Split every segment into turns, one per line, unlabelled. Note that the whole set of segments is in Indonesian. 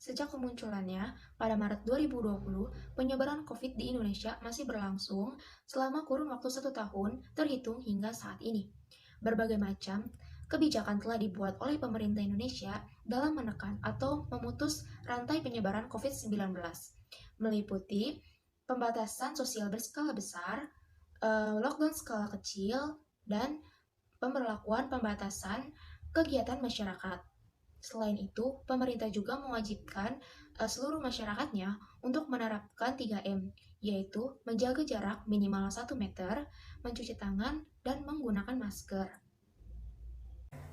Sejak kemunculannya pada Maret 2020, penyebaran COVID di Indonesia masih berlangsung selama kurun waktu 1 tahun terhitung hingga saat ini. Berbagai macam kebijakan telah dibuat oleh pemerintah Indonesia dalam menekan atau memutus rantai penyebaran COVID-19, meliputi pembatasan sosial berskala besar, lockdown skala kecil, dan pemberlakuan pembatasan kegiatan masyarakat. Selain itu, pemerintah juga mewajibkan seluruh masyarakatnya untuk menerapkan 3M, yaitu menjaga jarak minimal 1 meter, mencuci tangan, dan menggunakan masker.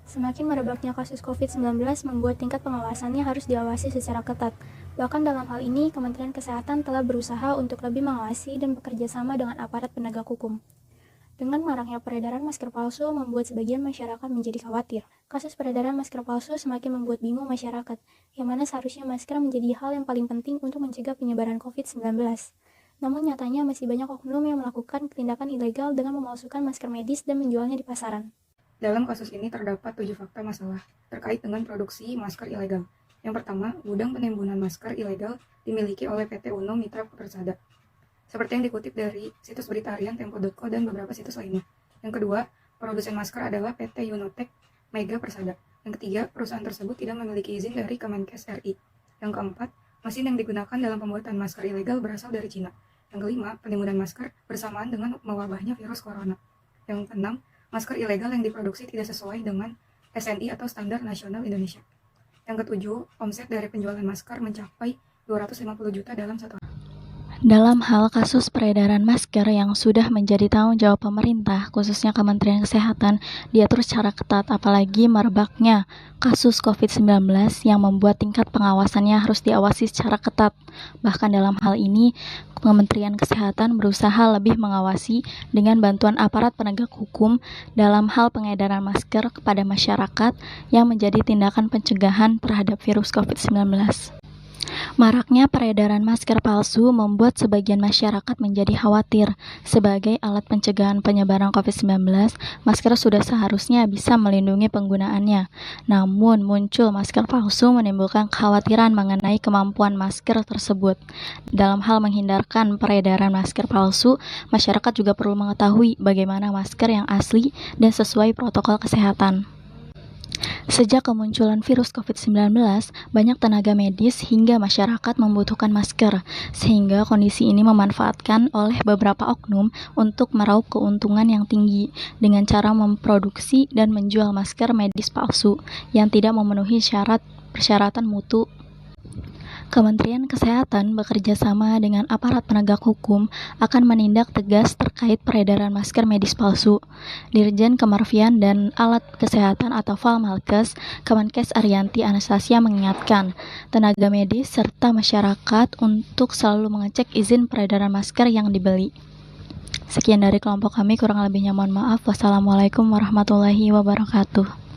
Semakin merebaknya kasus COVID-19 membuat tingkat pengawasannya harus diawasi secara ketat. Bahkan dalam hal ini, Kementerian Kesehatan telah berusaha untuk lebih mengawasi dan bekerja sama dengan aparat penegak hukum. Dengan maraknya peredaran masker palsu membuat sebagian masyarakat menjadi khawatir. Kasus peredaran masker palsu semakin membuat bingung masyarakat, yang mana seharusnya masker menjadi hal yang paling penting untuk mencegah penyebaran COVID-19. Namun nyatanya masih banyak oknum yang melakukan tindakan ilegal dengan memalsukan masker medis dan menjualnya di pasaran.
Dalam kasus ini terdapat 7 fakta masalah terkait dengan produksi masker ilegal. Yang pertama, gudang penimbunan masker ilegal dimiliki oleh PT Uno Mitra Persada, seperti yang dikutip dari situs berita harian Tempo.co dan beberapa situs lainnya. Yang kedua, produsen masker adalah PT Unotech Mega Persada. Yang ketiga, perusahaan tersebut tidak memiliki izin dari Kemenkes RI. Yang keempat, mesin yang digunakan dalam pembuatan masker ilegal berasal dari Cina. Yang kelima, penimbunan masker bersamaan dengan mewabahnya virus corona. Yang keenam, masker ilegal yang diproduksi tidak sesuai dengan SNI atau Standar Nasional Indonesia. Yang ketujuh, omset dari penjualan masker mencapai 250 juta dalam 1 hari.
Dalam hal kasus peredaran masker yang sudah menjadi tanggung jawab pemerintah, khususnya Kementerian Kesehatan, diatur secara ketat, apalagi merebaknya kasus COVID-19 yang membuat tingkat pengawasannya harus diawasi secara ketat. Bahkan dalam hal ini, Kementerian Kesehatan berusaha lebih mengawasi dengan bantuan aparat penegak hukum dalam hal pengedaran masker kepada masyarakat yang menjadi tindakan pencegahan terhadap virus COVID-19. Maraknya peredaran masker palsu membuat sebagian masyarakat menjadi khawatir. Sebagai alat pencegahan penyebaran COVID-19, masker sudah seharusnya bisa melindungi penggunaannya. Namun, muncul masker palsu menimbulkan kekhawatiran mengenai kemampuan masker tersebut. Dalam hal menghindarkan peredaran masker palsu, masyarakat juga perlu mengetahui bagaimana masker yang asli dan sesuai protokol kesehatan. Sejak kemunculan virus COVID-19, banyak tenaga medis hingga masyarakat membutuhkan masker, sehingga kondisi ini memanfaatkan oleh beberapa oknum untuk meraup keuntungan yang tinggi dengan cara memproduksi dan menjual masker medis palsu yang tidak memenuhi persyaratan mutu. Kementerian Kesehatan bekerja sama dengan aparat penegak hukum akan menindak tegas terkait peredaran masker medis palsu. Dirjen Kemarvian dan Alat Kesehatan atau Falmalkes, Kemenkes Ariyanti Anastasia mengingatkan tenaga medis serta masyarakat untuk selalu mengecek izin peredaran masker yang dibeli. Sekian dari kelompok kami, kurang lebihnya mohon maaf. Wassalamualaikum warahmatullahi wabarakatuh.